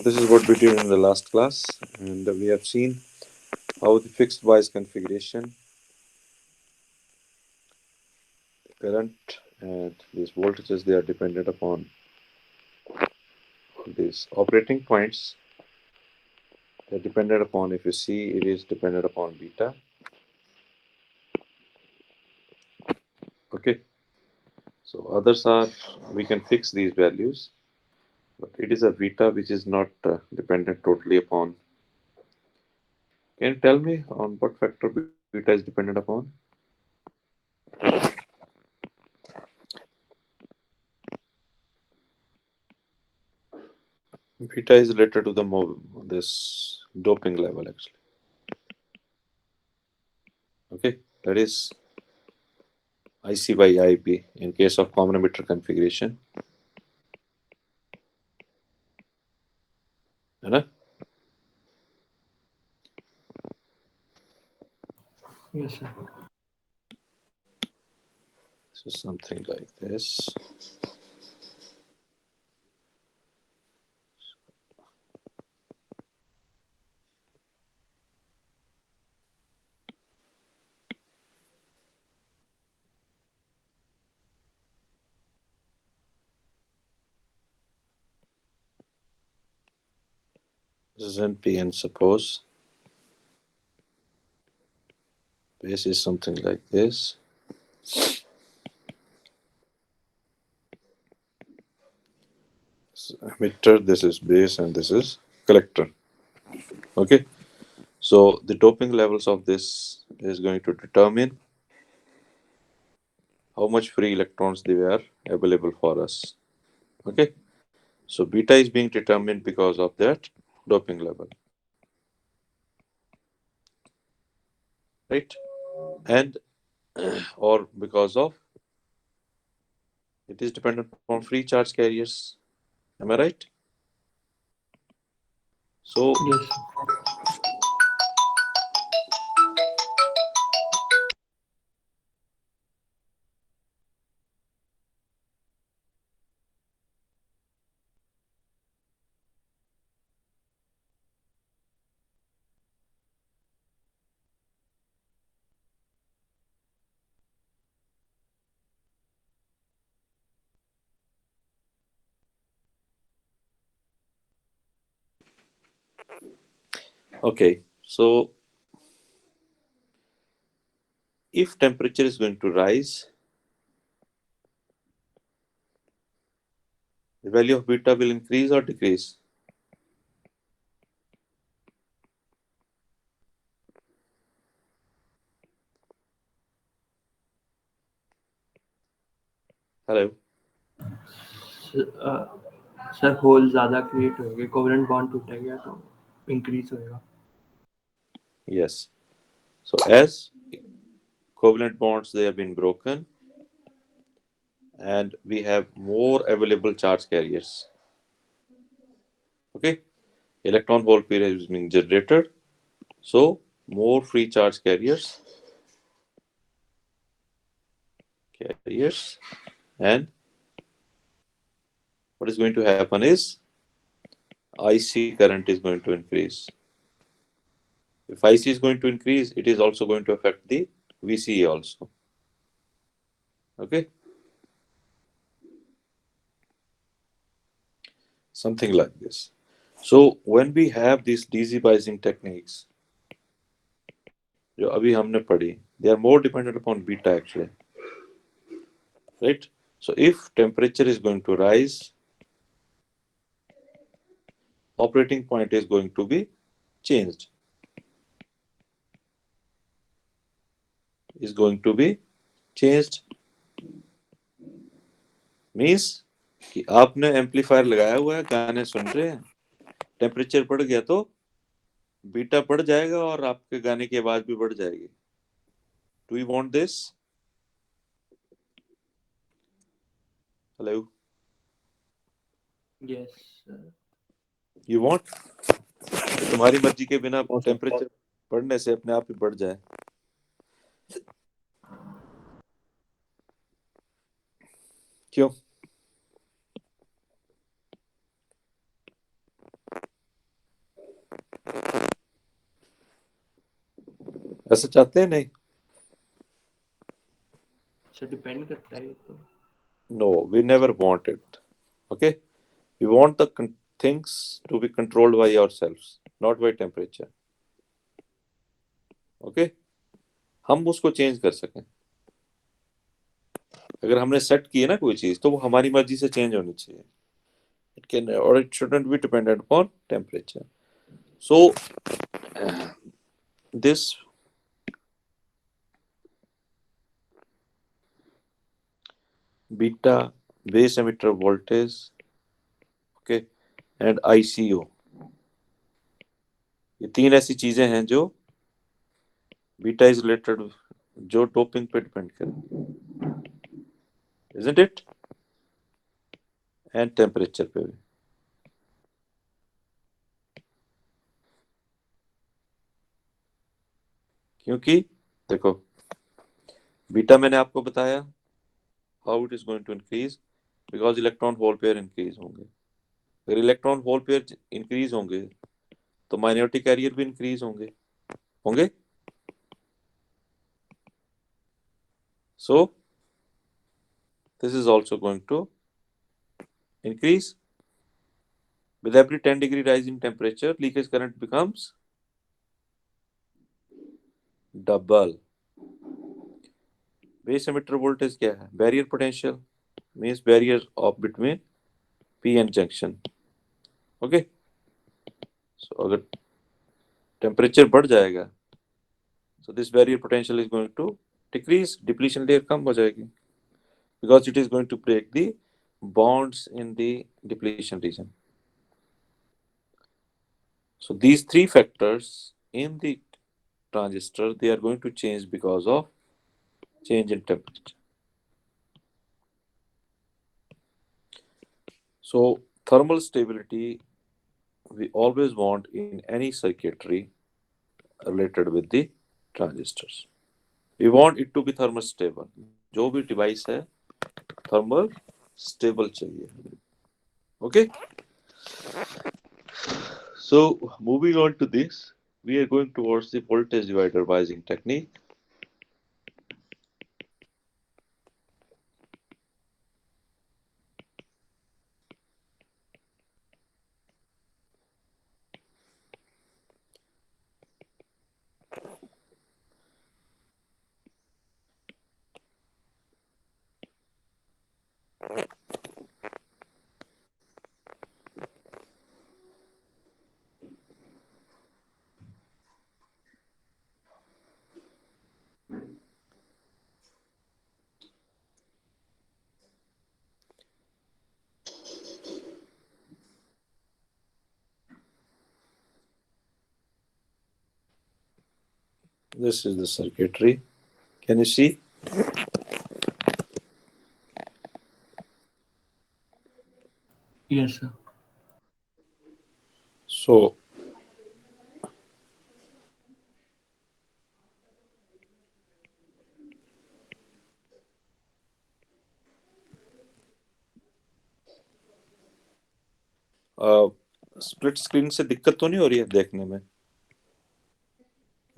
this is what we did in the last class, and we have seen how the fixed bias configuration, current, and these voltages, they are dependent upon these operating points. They're dependent upon, if you see, it is dependent upon beta. Okay, so others are, we can fix these values, but it is a beta which is not dependent totally upon. Can you tell me on what factor beta is dependent upon? Beta is related to the this doping level actually. Okay, that is IC by IB in case of common emitter configuration. है ना? Yes, sir. So something like this. This is NPN, suppose. Base is something like this. This is emitter, this is base, and this is collector. Okay, so the doping levels of this is going to determine how much free electrons they are available for us. Okay, so beta is being determined because of that doping level, right? And or because of it is dependent on free charge carriers. Am I right? So Yes, sir. okay, so if temperature is going to rise, the value of beta will increase or decrease. Hello. Sir hole ज़्यादा create होंगे, covalent bond टूटेगा तो increase होएगा. Yes. So as covalent bonds they have been broken, and we have more available charge carriers. Okay, electron hole pair is being generated, so more free charge carriers, and what is going to happen is IC current is going to increase. If IC is going to increase, it is also going to affect the VCE also. Okay, something like this. So when we have these DC biasing techniques, जो अभी हमने पढ़ी, they are more dependent upon beta actually, right? So if temperature is going to rise, operating point is going to be changed. Is going to be changed means कि आपने amplifier लगाया हुआ है, गाने सुन रहे हैं, टेम्परेचर बढ़ गया तो बीटा बढ़ जाएगा और आपके गाने की आवाज भी बढ़ जाएगी. Do you want this? Hello, Yes, sir. You want? तुम्हारी मर्जी के बिना हो सकता टेम्परेचर बढ़ने से अपने आप ही बढ़ जाए. क्यों? वैसे चाहते हैं नहीं? अच्छा, डिपेंड करता है ये तो। No, we never want it. Okay, we want the things to be controlled by ourselves, not by temperature. Okay, हम उसको चेंज कर सकें। अगर हमने सेट की है ना कोई चीज, तो वो हमारी मर्जी से चेंज होनी चाहिए। It can, or it shouldn't be dependent upon temperature. So this beta, base emitter voltage, okay, and ICO, ये तीन ऐसी चीजें हैं जो बीटा इज रिलेटेड, जो डोपिंग पे डिपेंड करें, isn't it? एंड टेम्परेचर पे भी। क्योंकि देखो, बीटा मैंने आपको बताया how it is going to increase, because electron hole pair increase होंगे। अगर इलेक्ट्रॉन होल पेयर इंक्रीज होंगे तो माइनॉरिटी कैरियर भी इंक्रीज होंगे होंगे। So this is also going to increase. With every 10-degree rise in temperature, leakage current becomes double. Base emitter voltage क्या है? Barrier potential means barrier of between P and junction. Okay? So अगर temperature बढ़ जाएगा, so this barrier potential is going to decrease, depletion layer कम हो जाएगी, because it is going to break the bonds in the depletion region. So these three factors in the transistor, they are going to change because of change in temperature. So thermal stability we always want in any circuitry related with the transistors. We want it to be thermal stable. जो भी device है thermal stable चाहिए. Okay. So moving on to this, we are going towards the voltage divider biasing technique. This is the circuitry. Can you see? Yes, sir. So split screen से दिक्कत तो नहीं हो रही है देखने में?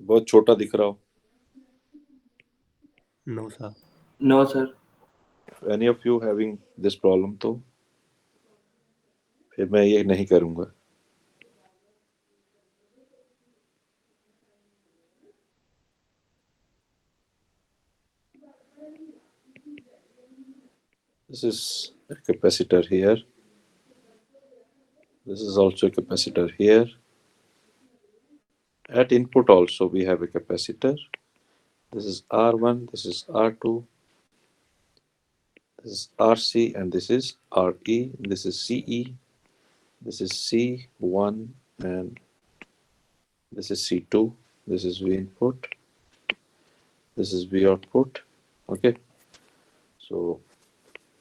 बहुत छोटा दिख रहा हो? No, sir. No, sir. Any of you having this problem, तो फिर मैं ये नहीं करूंगा. This is a capacitor here. This is also a capacitor here. At input also we have a capacitor. This is R1, this is R2, this is RC, and this is RE. This is CE, this is C1, and this is C2. This is V input, this is V output. Okay, so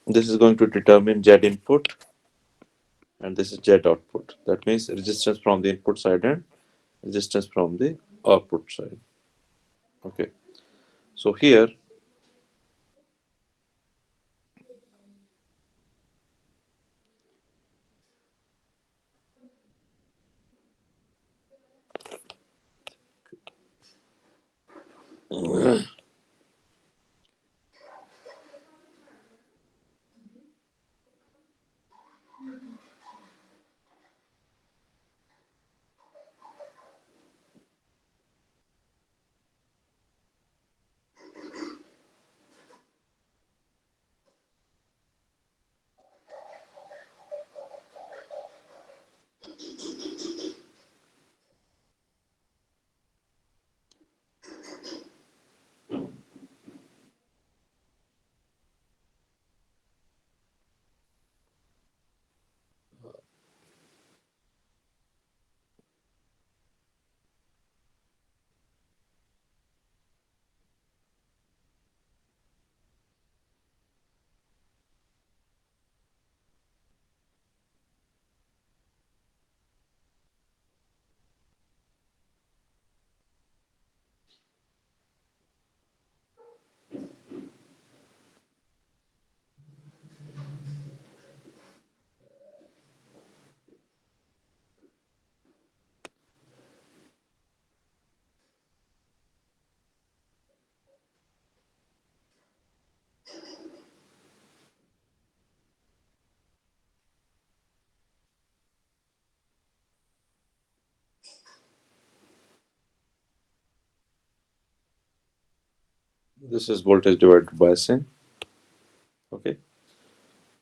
this is going to determine Z input, and this is Z output. That means resistance from the input side and resistance from the output side. Okay, so here This is voltage divided by sin. Okay.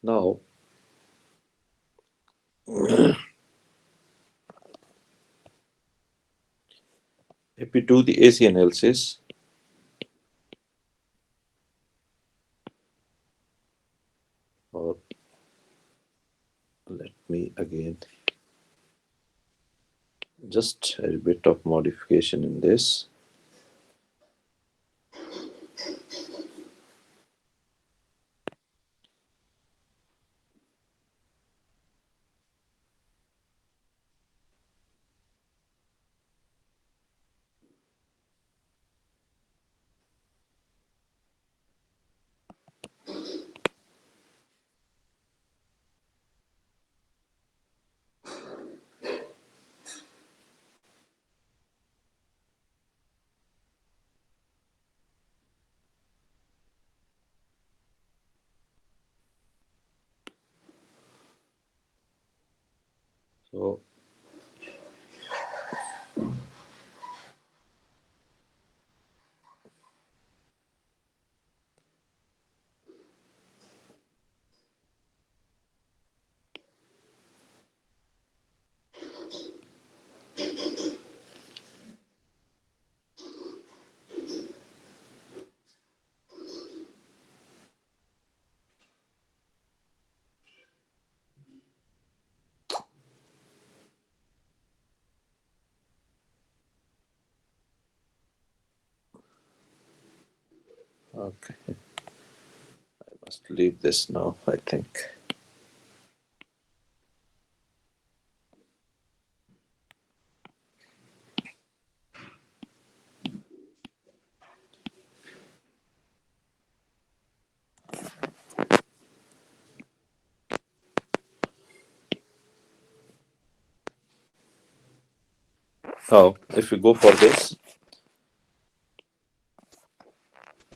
Now, if we do the AC analysis, or let me again just a bit of modification in this. So, okay, I must leave this now, I think. Now, if we go for this,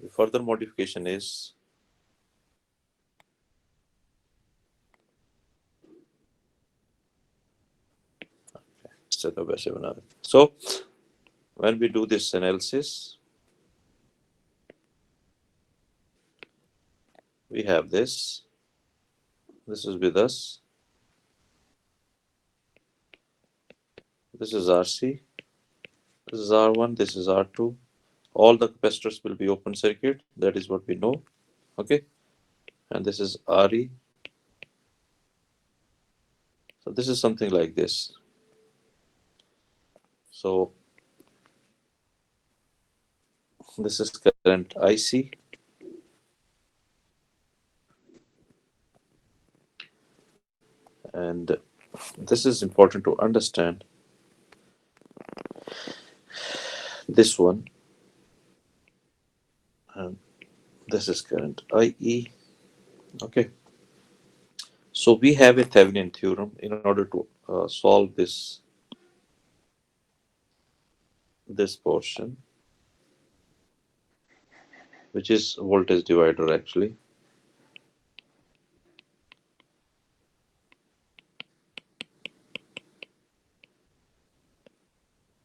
the further modification is set of S7. So, when we do this analysis, we have this. This is with us. This is RC. This is R1. This is R2. All the capacitors will be open circuit. That is what we know. Okay. And this is RE. So this is something like this. So this is current IC. And this is important to understand. This one. And this is current IE. Okay. So we have a Thevenin theorem in order to solve this portion. which is voltage divider actually,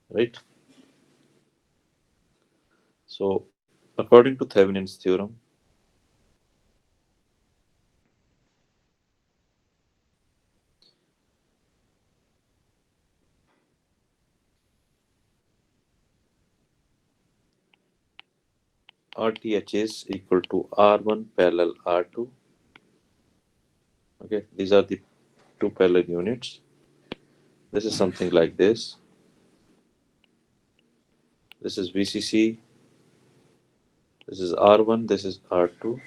right? So according to Thevenin's theorem, RTH is equal to R1 parallel R2. Okay, these are the two parallel units. This is something like this. This is VCC. This is R1. This is R2.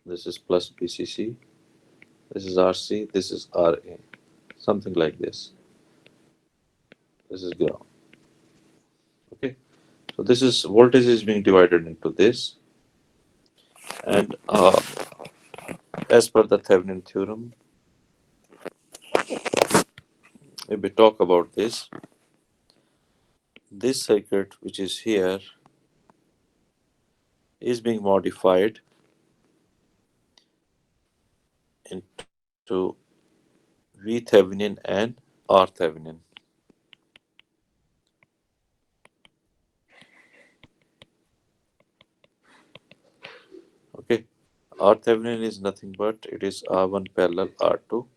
This is plus VCC. This is RC. This is RA. Something like this. This is ground. Okay. So this is voltage is being divided into this, and as per the Thevenin theorem, if we talk about this circuit which is here is being modified into VThevenin and RThevenin. Okay, RThevenin is nothing but it is R1 parallel R2,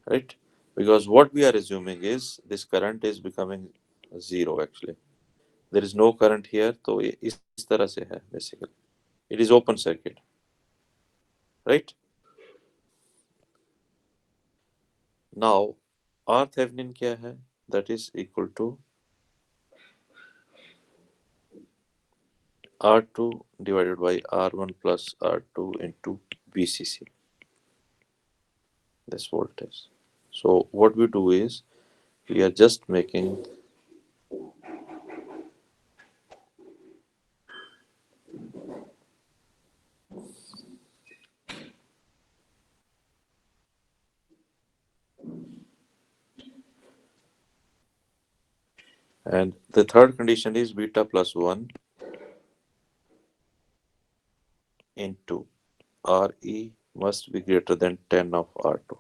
right? Because what we are assuming is this current is becoming zero actually. There is no current here, तो ये इस तरह से है basically. It is open circuit, right? Now RThevenin क्या है? That is equal to R2 divided by R1 plus R2 into VCC, this voltage. So what we do is we are just making and the third condition is beta plus 1 into RE must be greater than 10 of R2.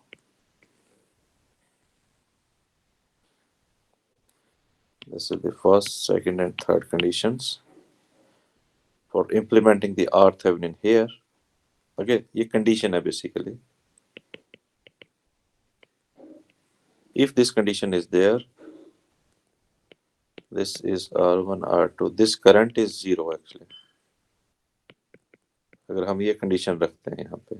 This is the first, second, and third conditions for implementing the R Thevenin here. Okay, ये condition है basically. If this condition is there, this is R1, R2. This current is zero actually. अगर हम ये condition रखते हैं यहाँ पे,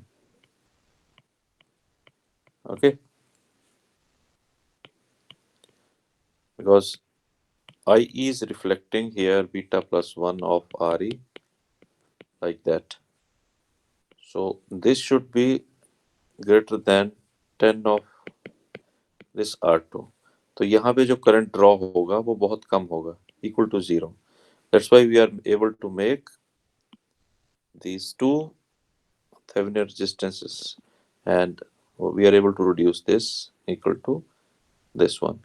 okay, because IE is reflecting here beta plus 1 of RE like that. So this should be greater than 10 of this R2. तो यहाँ पे जो करंट ड्रॉ होगा वो बहुत कम होगा, equal to zero. That's why we are able to make these two Thevenin resistances, and we are able to reduce this equal to this one.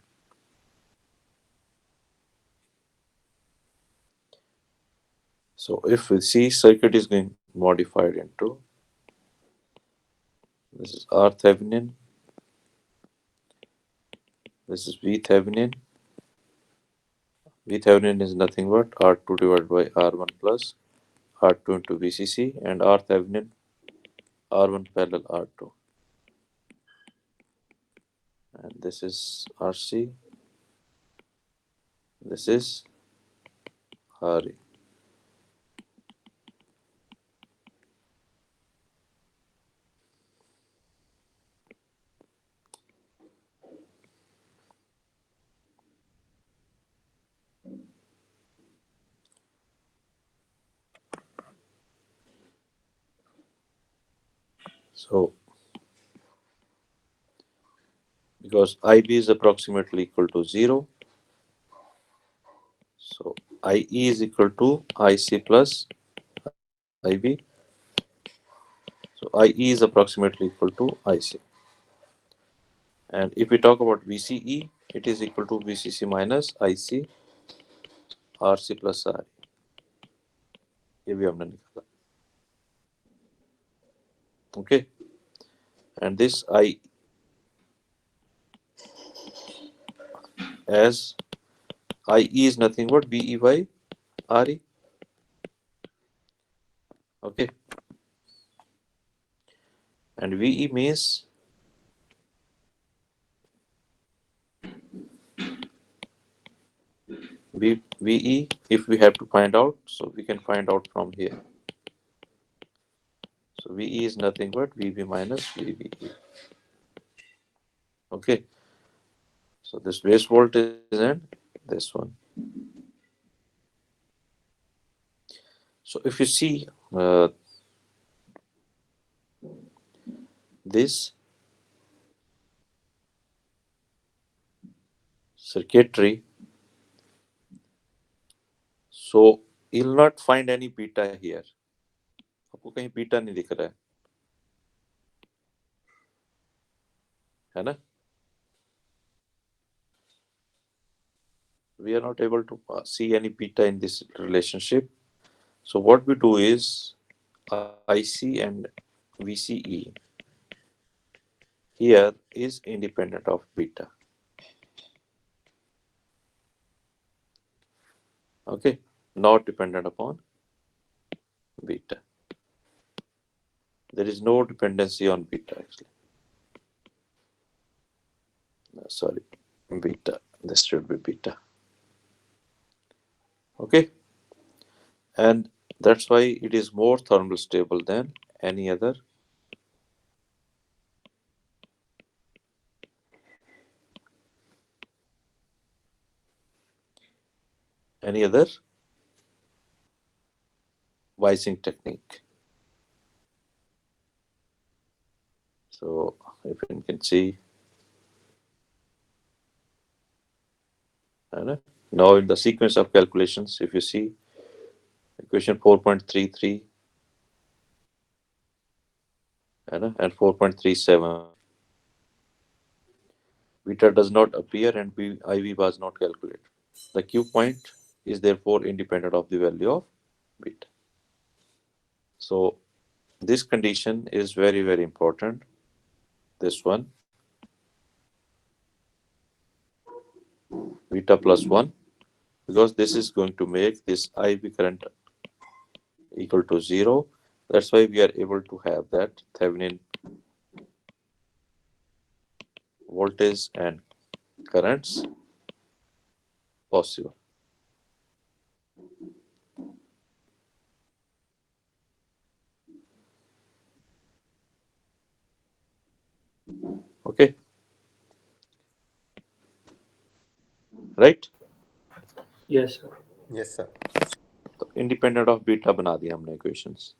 So if we see circuit is being modified into this is R Thevenin, this is V Thevenin. V Thevenin is nothing but R2 divided by R1 plus R2 into VCC, and R Thevenin R1 parallel R2. And this is RC, this is RE. So because IB is approximately equal to 0, so IE is equal to IC plus IB. So IE is approximately equal to IC. And if we talk about VCE, it is equal to VCC minus IC RC plus RE. ये भी हमने निकाला. Okay. And this I as IE is nothing but VE by RE. Okay. And VE means VE, if we have to find out, so we can find out from here. So VE is nothing but VB minus VBE. Okay. So this base voltage and this one. So if you see this circuitry, so you'll not find any beta here. आपको कहीं beta नहीं दिख रहा है ना? We are not able to see any beta in this relationship. So what we do is IC and VCE here is independent of beta. Okay, not dependent upon beta. There is no dependency on beta actually. No, sorry, beta. This should be beta. Okay, and that's why it is more thermal stable than any other Weising technique. So if you can see, now in the sequence of calculations, if you see equation 4.33 and 4.37, beta does not appear and IV was not calculated. The Q point is therefore independent of the value of beta. So this condition is very, very important. This one, beta plus 1, because this is going to make this IV current equal to 0. That's why we are able to have that Thevenin voltage and currents possible. Okay, right? Yes, sir. Yes, sir. तो independent of beta बना दिया हमने equations.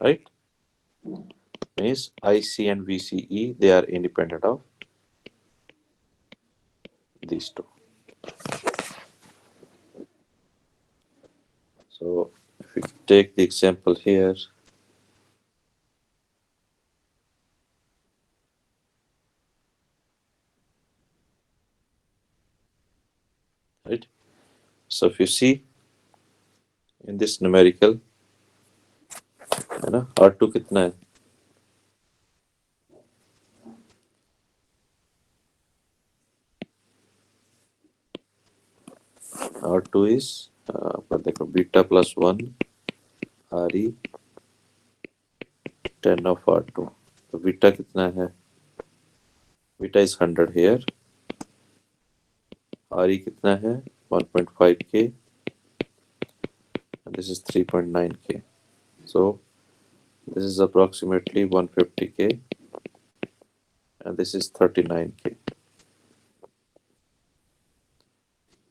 Right? Means IC and VCE, they are independent of these two. So if we take the example here, right? So if you see in this numerical, है ना, R2 कितना है? R2 is पर देखो beta plus 1 RE 10 of R2. तो beta कितना है? Beta is 100 here. RE कितना है? 1.5 K. And this is 3.9 K. So this is approximately 150 K. And this is 39 K.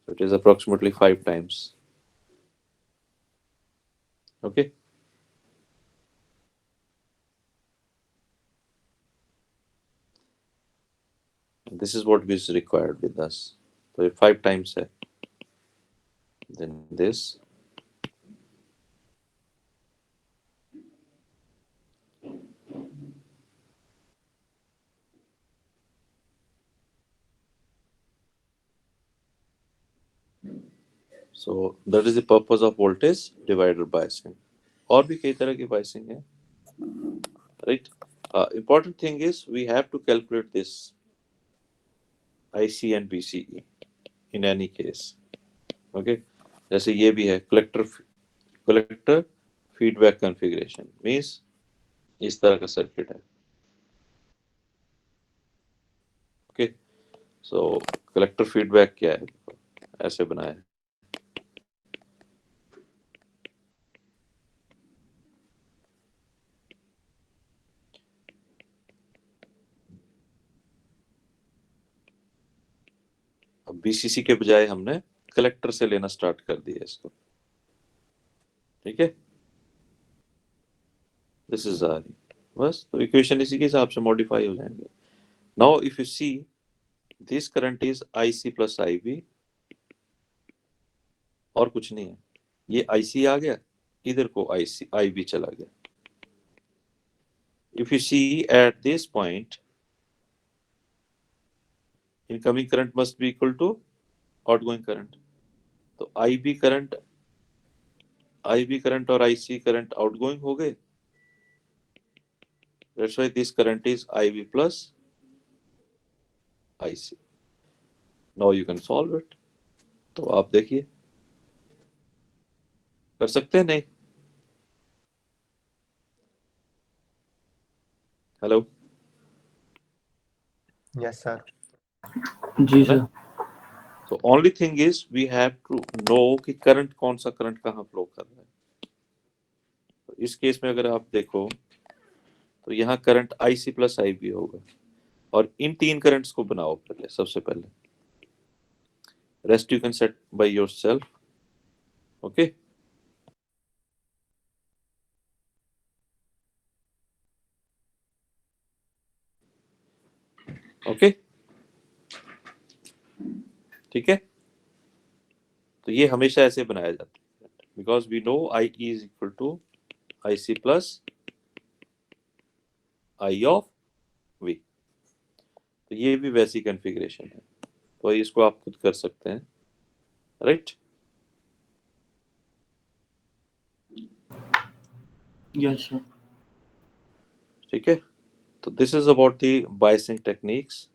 So it is approximately 5 times. Okay. This is what is required with us. तो ये 5 times है, then this, so that is the purpose of voltage divider biasing. और भी कई तरह की biasing है, right? Important thing is we have to calculate this IC and BCE in any case. Okay, जैसे ये भी है collector feedback configuration means इस तरह का सर्किट है. Okay, so collector feedback क्या है, ऐसे बनाया है. अब BCC के बजाय हमने कलेक्टर से लेना स्टार्ट कर दिया इसको. ठीक है, दिस इज आर, बस तो इक्वेशन इसी के हिसाब से मॉडिफाई हो जाएंगे. Now if you see this current is IC plus IB, और कुछ नहीं है. ये IC आ गया, इधर को IB चला गया. If you see at this point, incoming current must be equal to outgoing current. तो IB करंट और IC करंट आउटगोइंग हो गए. That's why this current is IB plus IC. Now you can solve it. तो आप देखिए, कर सकते हैं नहीं? Hello, Yes, sir. जी sir. So only thing is we have to know कि करंट कौन सा करंट कहाँ फ्लो कर रहा है. तो इस केस में अगर आप देखो तो यहाँ करंट IC प्लस IB होगा, और इन तीन करंट्स को बनाओ पहले, सबसे पहले. Rest you can set by yourself. Okay, okay, ठीक है. तो ये हमेशा ऐसे बनाया जाता है, because we know IE is equal to IC plus I of V. तो ये भी वैसी कॉन्फ़िगरेशन है, तो इसको आप खुद कर सकते हैं, राइट? Yes sir. ठीक है, तो this is about the biasing techniques.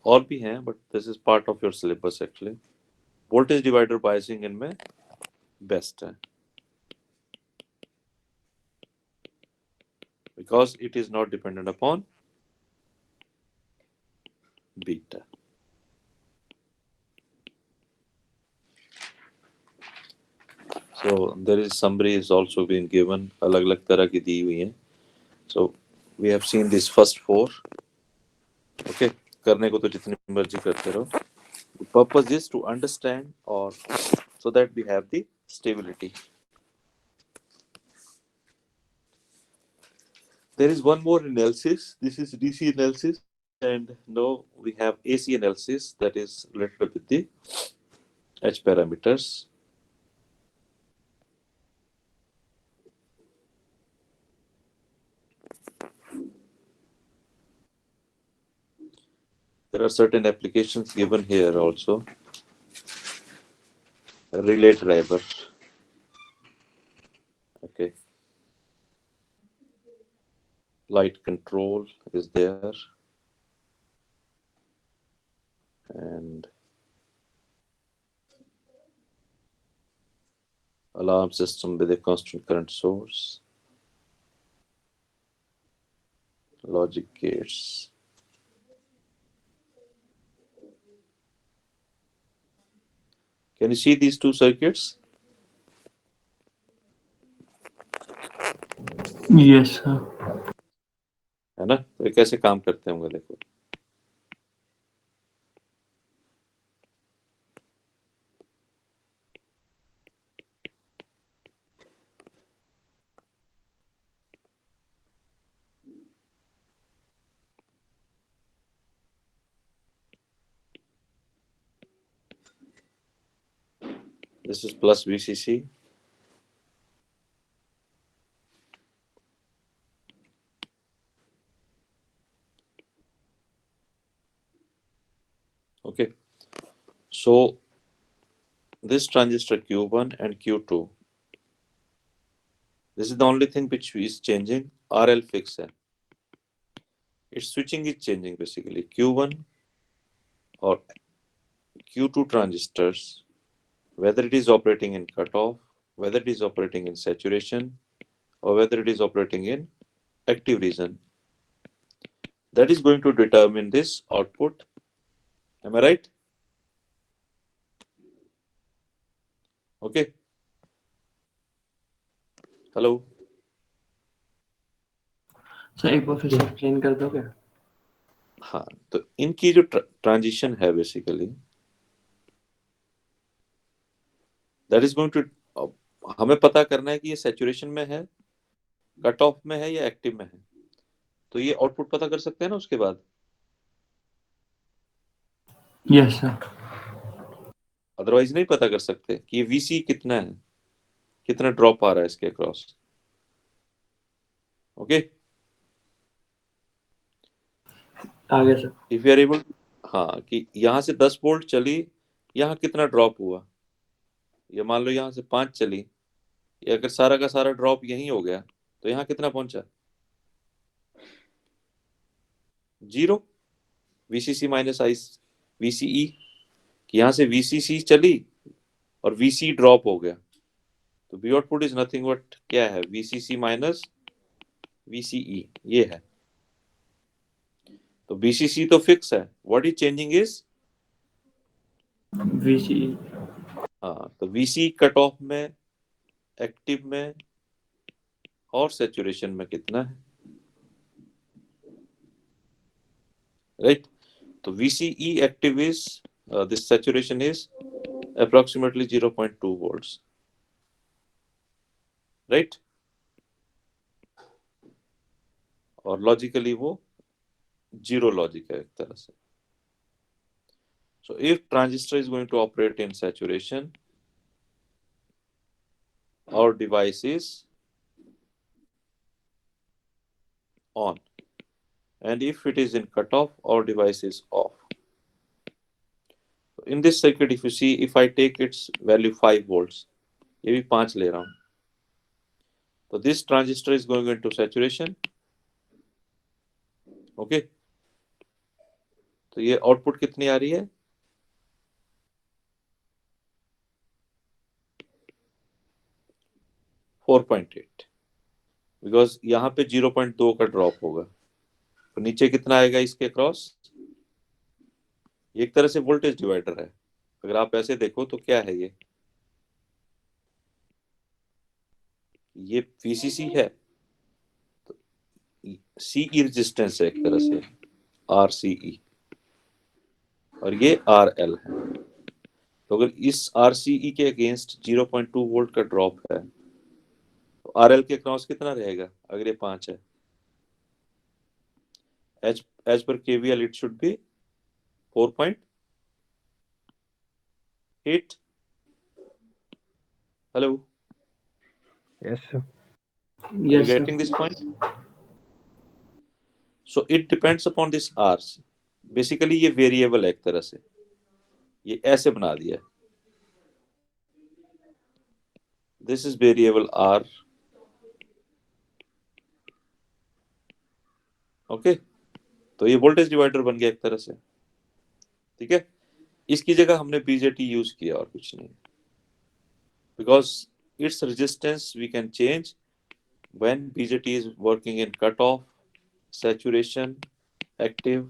और भी हैं, but this is part of your syllabus actually. Voltage divider biasing इनमें बेस्ट है, because it is not dependent upon beta. So there is summary is also been given, अलग अलग तरह की दी हुई हैं. So we have seen this first 4. Okay, करने को तो जितनी मर्जी करते रहो. The purpose is to understand, or so that we have the stability. There is one more analysis. This is DC analysis, and now we have AC analysis, that is related with the H parameters. There are certain applications given here also. Relay driver. Okay. Light control is there. And alarm system with a constant current source. Logic gates. Can you see these two circuits? Yes sir. है ना, तो ये कैसे काम करते होंगे देखो. This is plus VCC. Okay. So this transistor Q1 and Q2, this is the only thing which is changing. RL fixed है. Its switching is changing basically. Q1 or Q2 transistors, whether it is operating in cutoff, whether it is operating in saturation, or whether it is operating in active region, that is going to determine this output. Am I right? Okay. Hello. Sir एक बार फिर से explain कर दोगे? हाँ, तो इनकी जो transition है basically, that is going to, हमें पता करना है कि ये सैचुरेशन में है, कट ऑफ में है या एक्टिव में है. तो ये आउटपुट पता कर सकते हैं ना उसके बाद. Yes sir. अदरवाइज नहीं पता कर सकते कि ये वीसी कितना है, कितना ड्रॉप आ रहा है इसके अक्रॉस. ओके. आगे sir. If you are able, हाँ, कि यहाँ से 10 वोल्ट चली, यहाँ कितना ड्रॉप हुआ, ये मान लो यहाँ से 5 चली, ये अगर सारा का सारा ड्रॉप यहीं हो गया तो यहाँ कितना पहुंचा, 0. वीसीसी माइनस आई वीसीई, कि यहाँ से वीसीसी चली और वीसी ड्रॉप हो गया, तो we output is nothing but क्या है, वीसीसी माइनस वीसीई, ये है. तो वीसीसी तो फिक्स है, what is changing is VC. हाँ, तो वीसी कट ऑफ में, एक्टिव में और सैचुरेशन में कितना है, राइट. तो VCE active is this saturation is approximately 0.2 volts, right. और लॉजिकली वो जीरो लॉजिक है एक तरह से. So if transistor is going to operate in saturation, our device is on, and if it is in cutoff, our device is off. In this circuit, if you see, if I take its value 5 volts, ये भी 5 ले रहा हूँ, तो this transistor is going into saturation. Okay. तो ये output कितनी आ रही है, 4.8, बिकॉज यहाँ पे 0.2 का ड्रॉप होगा, तो नीचे कितना आएगा इसके क्रॉस. एक तरह से वोल्टेज डिवाइडर है. अगर आप ऐसे देखो तो क्या है ये VCC है, तो CE रेजिस्टेंस है एक तरह से, RCE, और ये RL है. तो अगर इस RCE के अगेंस्ट 0.2 वोल्ट का ड्रॉप है, तो RL के क्रॉस कितना रहेगा, अगर ये 5 है, as per KVL it should be 4.8. Hello. Yes, sir. Are you yes getting this point? So it depends upon this R. Basically ये वेरिएबल है एक तरह से, ये ऐसे बना दिया है. This is variable R. Okay. तो ये वोल्टेज डिवाइडर बन गया एक तरह से. ठीक है. इसकी जगह हमने BJT यूज किया और कुछ नहीं, because it's resistance we can change when BJT is working in cutoff, saturation, active.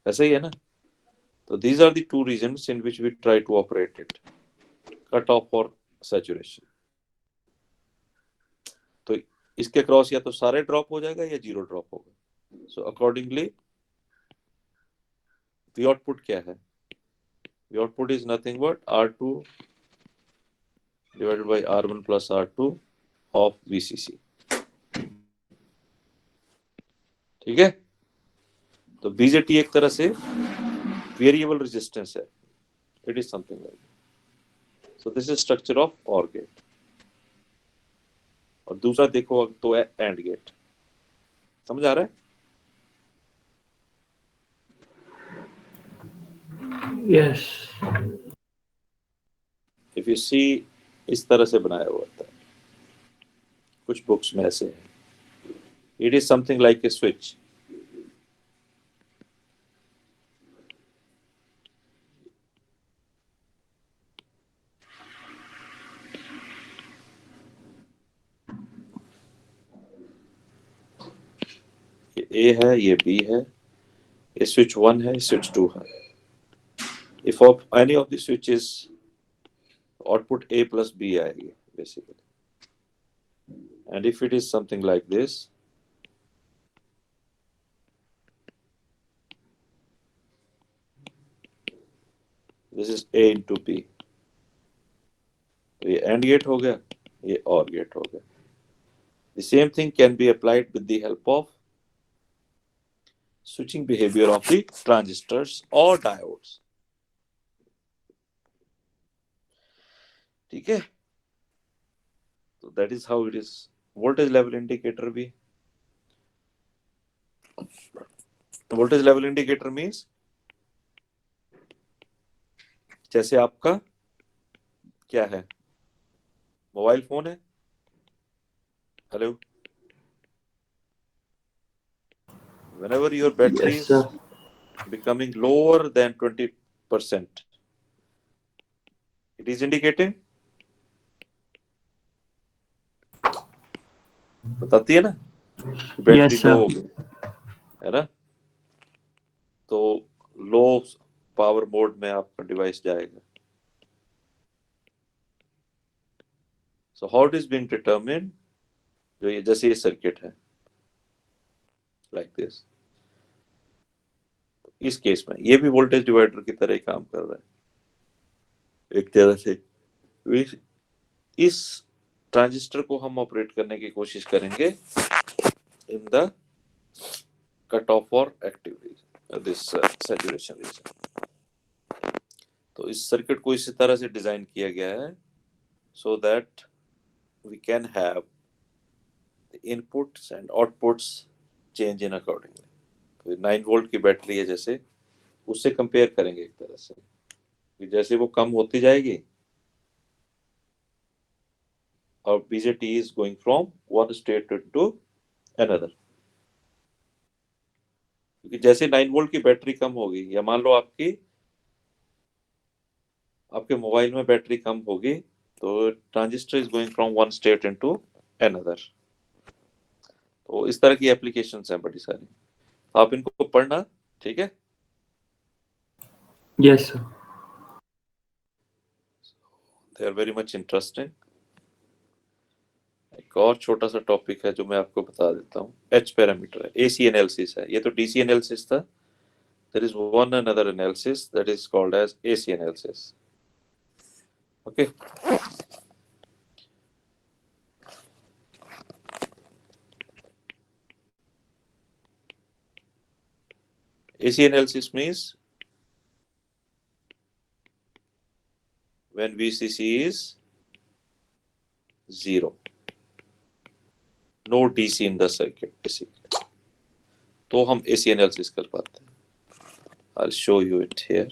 ऐसा ही है ना. तो these are the two regions in which we try to operate it, cutoff or saturation. तो इसके क्रॉस या तो सारे ड्रॉप हो जाएगा या जीरो ड्रॉप होगा. सो अकॉर्डिंगली वी आउटपुट क्या है, we output is nothing but R2 divided by R1 plus R2 of VCC. ठीक है. तो BJT एक तरह से वेरिएबल रेजिस्टेंस है. इट इज समथिंग लाइक तो दिस इज स्ट्रक्चर ऑफ और गेट। और दूसरा देखो तो एंड गेट। समझ आ रहा है? यस। इफ यू सी, इस तरह से बनाया हुआ था, कुछ बुक्स में ऐसे है। It is something like a switch. ये ए है, ये बी है, ये स्विच 1 है, स्विच 2 है। If off any of the switches, output A plus B आएगी basically. And if it is something like this, this is A into B. तो ये एंड गेट हो गया, ये और गेट हो गया। The same thing can be applied with the help of switching behavior of the transistors or diodes. ठीक है? So that is how it is. Voltage level indicator भी, voltage level indicator means जैसे आपका क्या है, mobile phone है, hello, whenever your battery Yes, is sir. becoming lower than 20%, it is indicating, बताती है ना, बैटरी Yes, लो sir. हो गई है ना, तो लो पावर मोड में आपका डिवाइस जाएगा। So how it is being determined? जो ये जैसे ये सर्किट है like this, इस केस में ये भी वोल्टेज डिवाइडर की तरह ही काम कर रहा है एक तरह से। इस ट्रांजिस्टर को हम ऑपरेट करने की कोशिश करेंगे इन द कट ऑफ और active region, this saturation region. तो इस सर्किट को इसी तरह से डिजाइन किया गया है so that we can have inputs and outputs change in accordingly. 9 volt की बैटरी है जैसे, उससे कंपेयर करेंगे एक तरह से कि जैसे वो कम होती जाएगी और BJT is going from one state to another. क्योंकि जैसे 9 वोल्ट की बैटरी कम होगी, या मान लो आपके मोबाइल में बैटरी कम होगी, तो transistor is going from one state into another. तो इस तरह की एप्लीकेशंस हैं बड़ी सारी, आप इनको पढ़ना, ठीक है? Yes, sir. They are very much interesting. एक और छोटा सा टॉपिक है जो मैं आपको बता देता हूँ, एच पैरामीटर है, एसी एनालिसिस है। ये तो डीसी एनालिसिस था, there is one another analysis that is called as AC analysis. Okay, AC analysis means when VCC is 0, no DC in the circuit basically, तो हम AC analysis कर पाते हैं। I'll show you it here.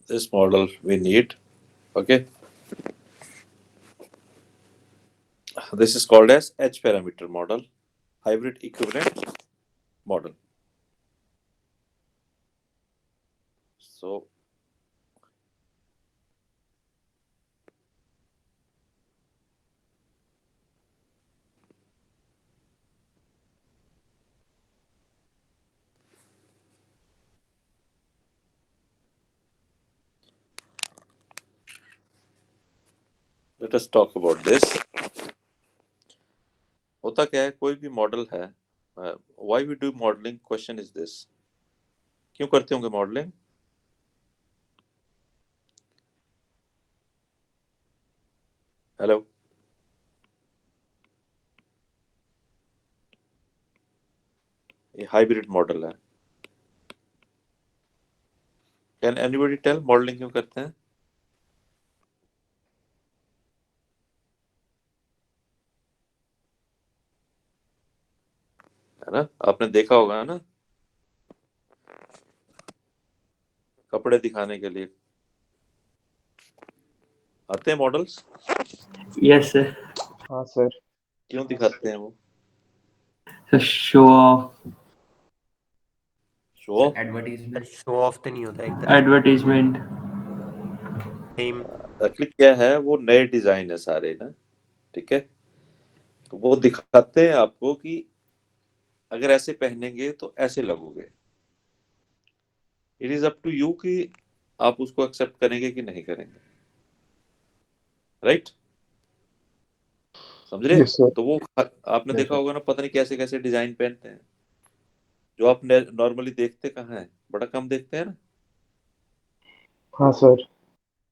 this model we need. Okay, this is called as H parameter model, hybrid equivalent model. So let us talk about this. होता क्या है, कोई भी मॉडल है, why we do modelling, question is this, क्यों करते होंगे modelling? Hello, ये हाइब्रिड मॉडल है। कैन एनीबॉडी टेल मॉडलिंग क्यों करते हैं? है ना, आपने देखा होगा ना, कपड़े दिखाने के लिए आते हैं मॉडल्स। Yes sir. हाँ सर। क्यों दिखाते हैं वो? Show off, show off. Advertisement show off तो नहीं होता एक तरह एडवर्टीजमेंट। सेम। एक्चुअली क्या है, वो नए डिजाइन है सारे ना, ठीक है, तो वो दिखाते हैं आपको कि अगर ऐसे पहनेंगे तो ऐसे लगोगे। It is up to you कि आप उसको एक्सेप्ट करेंगे कि नहीं करेंगे, राइट? समझ रहे? Yes sir. तो वो आपने यस देखा सर। होगा ना, पता नहीं कैसे कैसे डिजाइन पहनते हैं, जो आप नॉर्मली देखते कहाँ है, बड़ा कम देखते हैं ना, हाँ सर।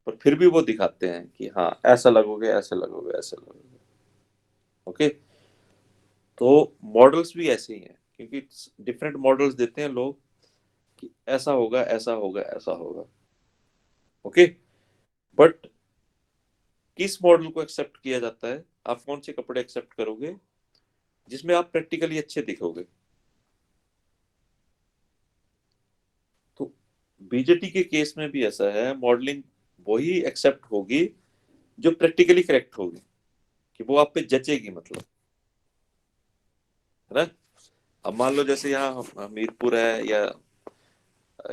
पर फिर भी वो दिखाते हैं कि हाँ ऐसा लगोगे, ऐसे लगोगे, ऐसे लगोगे। ओके, तो मॉडल्स भी ऐसे ही हैं, क्योंकि डिफरेंट मॉडल्स देते हैं लोग कि ऐसा होगा, ऐसा होगा, ऐसा होगा। ओके, बट किस मॉडल को एक्सेप्ट किया जाता है? आप कौन से कपड़े एक्सेप्ट करोगे जिसमें आप प्रैक्टिकली अच्छे दिखोगे? तो बीजेटी के केस में भी ऐसा है, मॉडलिंग वही एक्सेप्ट होगी जो प्रैक्टिकली करेक्ट होगी, कि वो आप पे जचेगी, मतलब, है ना। अब मान लो जैसे यहाँ हमीरपुर है, या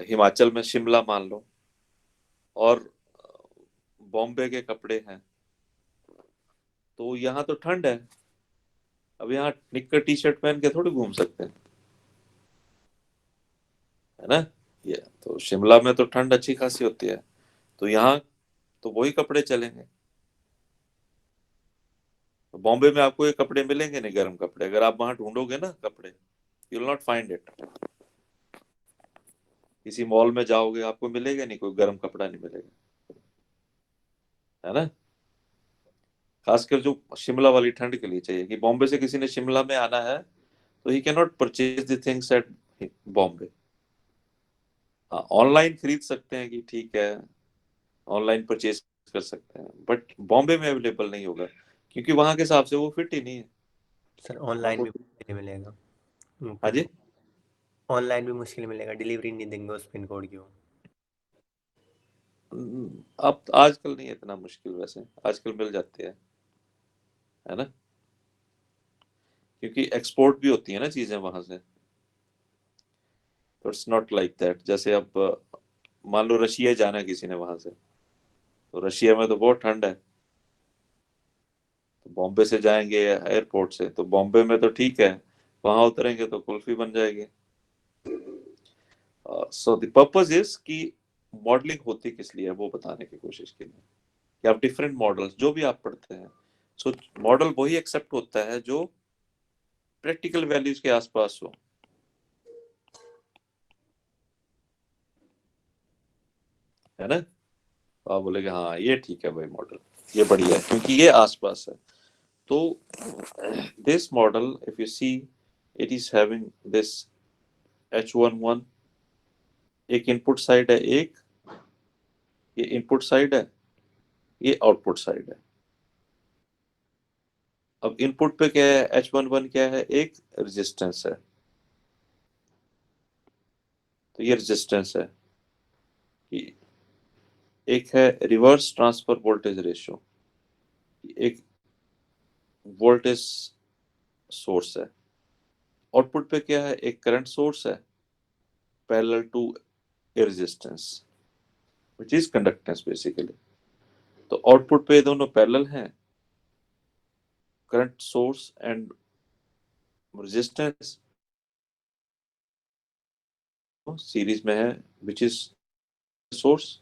हिमाचल में शिमला मान लो, और बॉम्बे के कपड़े हैं, तो यहाँ तो ठंड है, अब यहाँ निक्कर टी शर्ट पहन के थोड़ी घूम सकते हैं, है ना। ये तो शिमला में तो ठंड अच्छी खासी होती है, तो यहाँ तो वही कपड़े चलेंगे। तो बॉम्बे में आपको ये कपड़े मिलेंगे नहीं, गर्म कपड़े, अगर आप वहां ढूंढोगे ना कपड़े, you will not find it. किसी मॉल में जाओगे आपको मिलेगा नहीं, कोई गर्म कपड़ा नहीं मिलेगा, है ना। खासकर जो शिमला वाली ठंड के लिए चाहिए, कि बॉम्बे से किसी ने शिमला में आना है, तो he can not purchase the things at Bombay. हाँ, ऑनलाइन खरीद सकते हैं कि ठीक है, ऑनलाइन परचेज कर सकते हैं, बट बॉम्बे में अवेलेबल नहीं होगा, क्योंकि वहां के हिसाब से वो फिट ही नहीं है। सर ऑनलाइन आपको, भी मुश्किल मिलेगा हाँ पिन जी, कोड। ऑनलाइन भी मुश्किल मिलेगा, डिलीवरी नहीं देंगे उस पिन कोड की वो। अब आजकल नहीं है इतना मुश्किल, वैसे आजकल मिल जाते हैं, है ना, क्योंकि एक्सपोर्ट भी होती है ना चीजें वहां से, तो इट्स नॉट लाइक दैट। जैसे अब मान लो रशिया जाना है किसी ने वहां से, तो रशिया में तो बहुत ठंड है, तो बॉम्बे से जाएंगे एयरपोर्ट से, तो बॉम्बे में तो ठीक है, वहां उतरेंगे तो कुल्फी बन जाएगी। सो द पर्पस इज कि मॉडलिंग होती किस लिए है, वो बताने की कोशिश की है, कि आप डिफरेंट मॉडल्स जो भी आप पढ़ते हैं, सो मॉडल वही एक्सेप्ट होता है जो प्रैक्टिकल वैल्यूज के आसपास हो, है ना। तो आप बोलेगे हाँ ये ठीक है भाई, मॉडल ये बढ़िया है क्योंकि ये आसपास है। तो this model, if you see, it is having this H11, एक इनपुट साइड है, एक ये इनपुट साइड है, ये आउटपुट साइड है। अब इनपुट पे क्या है, H11 क्या है, एक रेजिस्टेंस है, तो ये रेजिस्टेंस है कि एक है रिवर्स ट्रांसफर वोल्टेज रेशियो, एक वोल्टेज सोर्स है, आउटपुट पे क्या है, एक करंट सोर्स है parallel to a resistance which is conductance basically. तो आउटपुट पे दोनों पैरेलल हैं, current source and resistance series में है which is source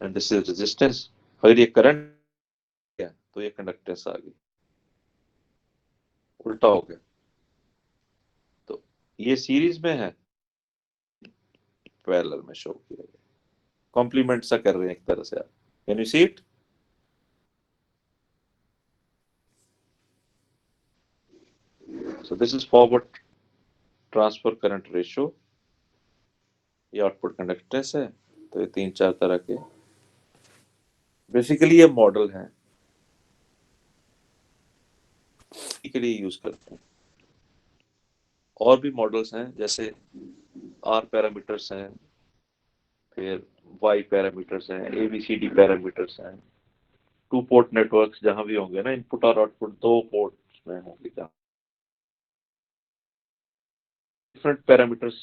and this is resistance. अगर ये करंट है तो ये कंडक्टेंस आ गई, उल्टा हो गया। तो ये सीरीज में है, पैरेलल में शो किया गया, कॉम्प्लीमेंट सा कर रहे हैं एक तरह से आप। Can you see it? So this is forward transfer current ratio, ये आउटपुट कंडक्टेंस है। तो ये 3-4 तरह के बेसिकली ये मॉडल हैं के लिए यूज करते हैं। और भी मॉडल्स हैं जैसे आर पैरामीटर्स हैं, फिर वाई पैरामीटर्स हैं, एबीसीडी पैरामीटर्स हैं, टू पोर्ट नेटवर्क्स जहां भी होंगे ना, इनपुट और आउटपुट दो पोर्ट्स में होंगे, जहां डिफरेंट पैरामीटर्स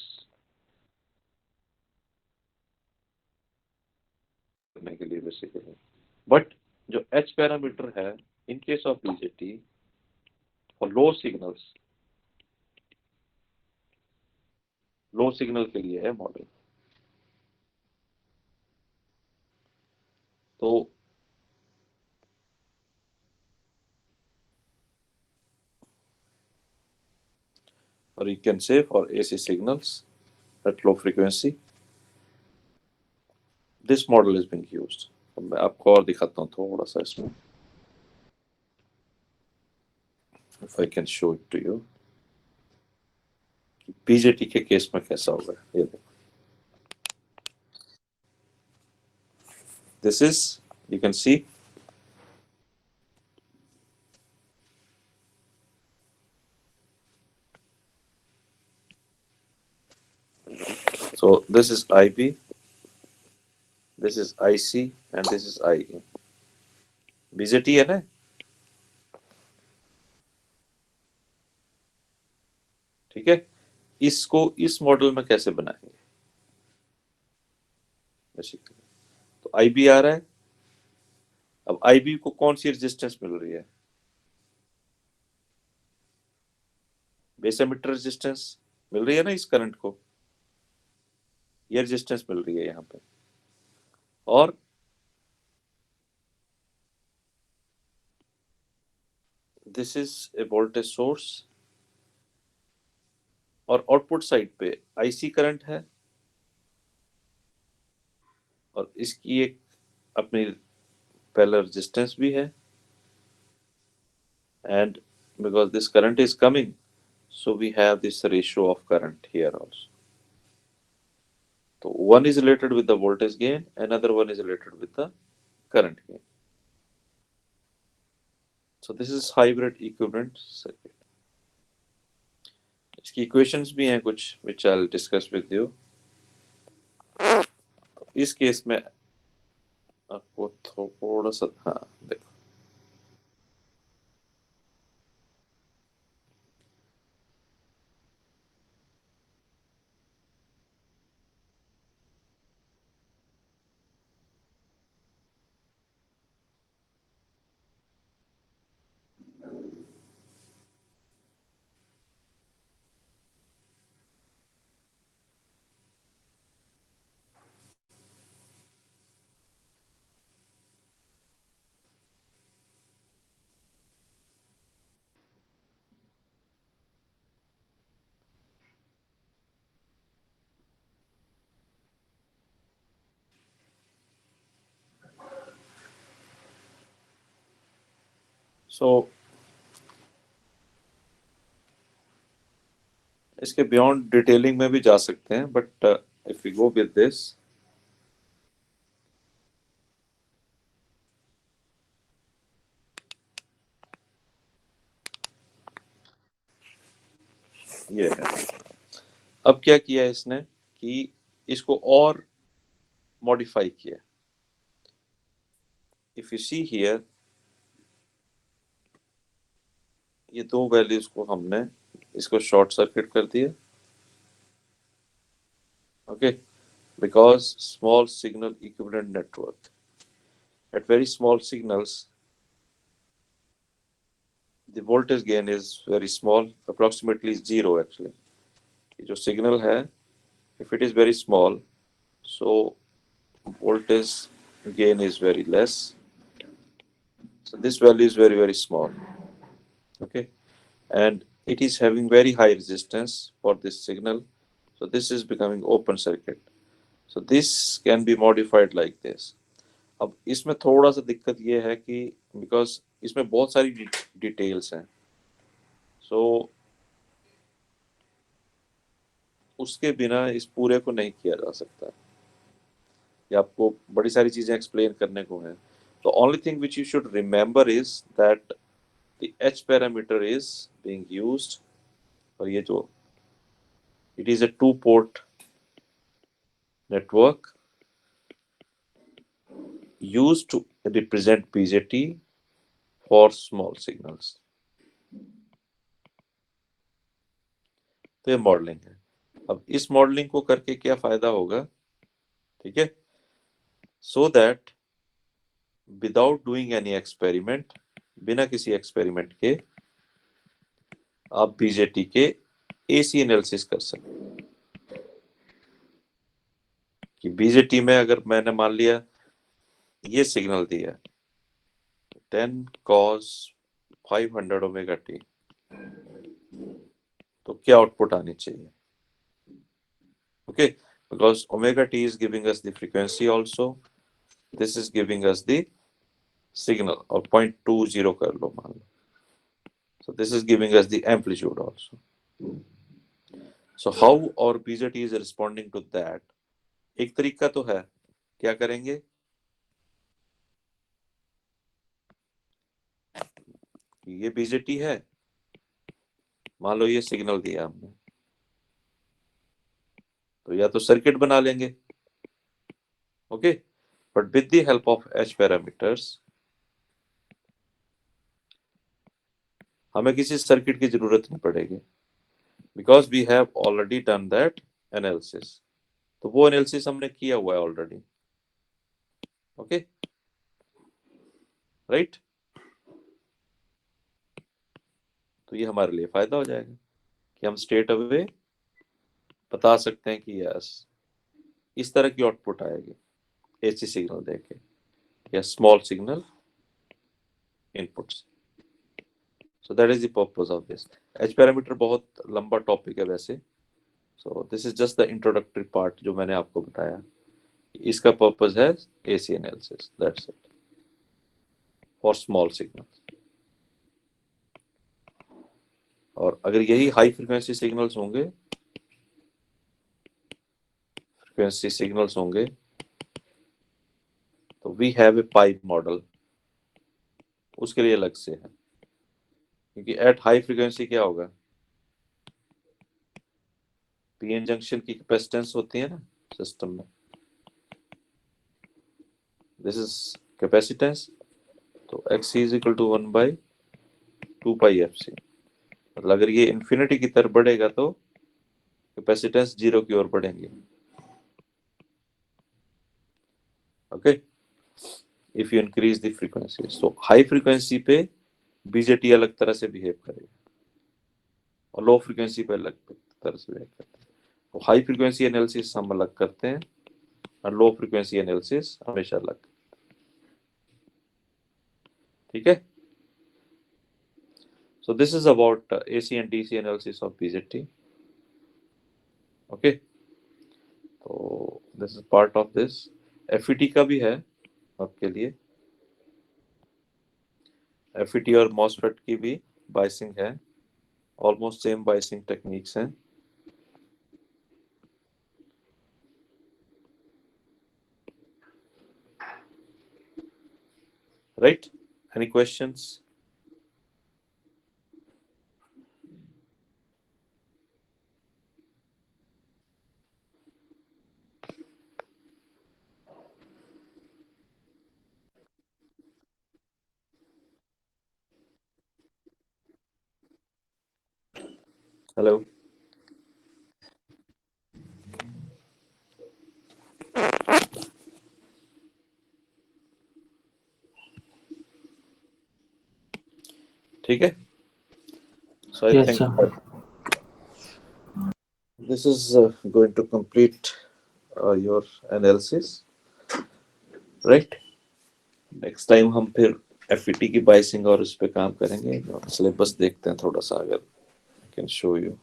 करने के लिए बेसिकली। बट जो एच पैरामीटर है in case of BJT for low signal के लिए है मॉडल। तो or you can say for AC signals at low frequency this model is being used। तो मैं आपको और दिखाता हूँ थोड़ा सा इसमें, if I can show it to you BJT के केस में कैसा होगा। ये देखो, this is you can see so this is IB, this is IC and this is IE। BJT है ना, ठीक है। इसको इस मॉडल में कैसे बनाएंगे बेसिकली, तो IB आ रहा है। अब IB को कौन सी रेजिस्टेंस मिल रही है, बेस एमिटर रेजिस्टेंस मिल रही है ना इस करंट को, ये रेजिस्टेंस मिल रही है यहाँ पे। और this is A voltage source और आउटपुट साइड पे IC करंट है और इसकी एक अपनी पैरेलल रेजिस्टेंस भी है। And because this current is coming so we have this ratio of current here also। So one is related with the voltage gain, another one is related with the current gain। So this is hybrid equivalent circuit। इसकी equations भी हैं कुछ which I'll discuss with you। इस case में आपको थोड़ा सा, हाँ देखो, so इसके बियॉन्ड डिटेलिंग में भी जा सकते हैं, but if we go with this, ये है। अब क्या किया इसने कि इसको और मॉडिफाई किया, if you see here, ये दो वैल्यूज को हमने इसको शॉर्ट सर्किट कर दिया, okay, because small signal equivalent network, at very small signals the voltage gain is very small, approximately zero actually. ये जो सिग्नल है, if it is very small, so voltage gain is very less, so this value is very very small, okay, and it is having very high resistance for this signal, so this is becoming open circuit, so this can be modified like this. अब इसमें थोड़ा सा दिक्कत ये है कि because इसमें बहुत सारी डिटेल्स हैं, सो उसके बिना इस पूरे को नहीं किया जा सकता, कि आपको बड़ी सारी चीजें एक्सप्लेन करने को है। तो only thing which you should remember is that the H parameter is being used, और ये जो it is a two port network used to represent BJT for small signals। तो ये मॉडलिंग है। अब इस मॉडलिंग को करके क्या फायदा होगा, ठीक है, so that without doing any experiment, बिना किसी एक्सपेरिमेंट के आप बीजेटी के एसी एनालिसिस कर सकते, कि बीजेटी में अगर मैंने मान लिया ये सिग्नल दिया 10 cos 500 ओमेगा टी, तो क्या आउटपुट आनी चाहिए, okay, because omega t is giving us the frequency also, this is giving us the signal, or 0.20 कर लो मान लो, so this is giving us the amplitude also, so how our BJT is responding to that, एक तरीका तो है, क्या करेंगे, ये BJT है, मान लो ये सिग्नल दिया हमने, तो या तो सर्किट बना लेंगे, okay, but with the help of H parameters हमें किसी सर्किट की जरूरत नहीं पड़ेगी, because we have already done that analysis, तो वो एनालिसिस हमने किया हुआ है ऑलरेडी, ओके, राइट, तो ये हमारे लिए फायदा हो जाएगा कि हम स्ट्रेट अवे बता सकते हैं कि यस इस तरह की आउटपुट आएगी एसी सिग्नल देके या small signal inputs. So that is the purpose of this. H parameter बहुत लंबा टॉपिक है वैसे, so this is just the introductory part जो मैंने आपको बताया, इसका पर्पस है AC analysis, that's it, for small signal. और अगर यही हाई फ्रीक्वेंसी सिग्नल्स होंगे, तो we have a pi model, उसके लिए अलग से है, क्योंकि एट हाई फ्रीक्वेंसी क्या होगा, पीएन जंक्शन की कैपेसिटेंस होती है ना सिस्टम में, दिस इज कैपेसिटेंस, तो X is equal to 1/2πfc, मतलब अगर ये इंफिनिटी की तरफ बढ़ेगा तो कैपेसिटेंस जीरो की ओर बढ़ेंगे, okay, if you increase the frequency. So high frequency पे बीजेटी अलग तरह से बिहेव करेगा और लो फ्रीक्वेंसी पे अलग तरह से बिहेव करता है, तो हाई फ्रीक्वेंसी एनालिसिस हम अलग करते हैं और लो फ्रीक्वेंसी एनालिसिस हमेशा अलग, ठीक है। So this is about AC and DC analysis of BJT. Okay, तो this is part of this। FET का भी है आपके लिए, FET और MOSFET की भी बाइसिंग है, ऑलमोस्ट सेम बाइसिंग टेक्निक्स हैं, राइट, एनी क्वेश्चंस? हेलो, ठीक है. So I Yes, think sir. this is going to complete your analysis, right? Next time हम फिर एफईटी की बाइसिंग और उस पे काम करेंगे. और सिलेबस देखते हैं थोड़ा सा, अगर कैन शो यू.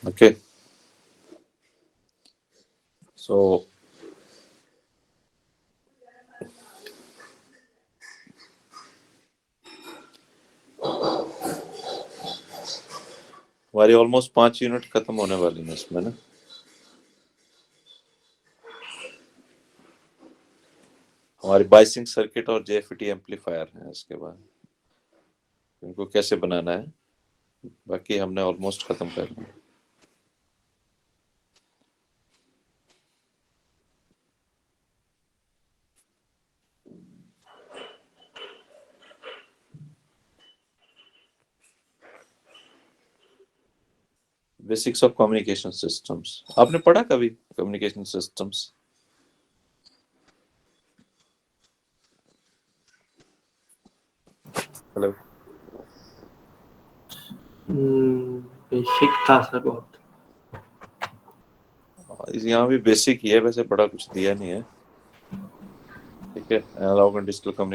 ओके, सो हमारी ऑलमोस्ट 5 यूनिट खत्म होने वाली है इसमें ना. हमारी बाइसिंग सर्किट और जेएफईटी एम्पलीफायर है. इसके बाद इनको कैसे बनाना है, बाकी हमने ऑलमोस्ट खत्म कर लिया. बेसिक्स ऑफ कम्युनिकेशन सिस्टम्स आपने पढ़ा कभी? Communication systems. हेलो, बेसिक था सर बहुत. यहाँ भी बेसिक ही है, वैसे बड़ा कुछ दिया नहीं है. ठीक है, एनालॉग एंड डिजिटल कम्युनिकेशन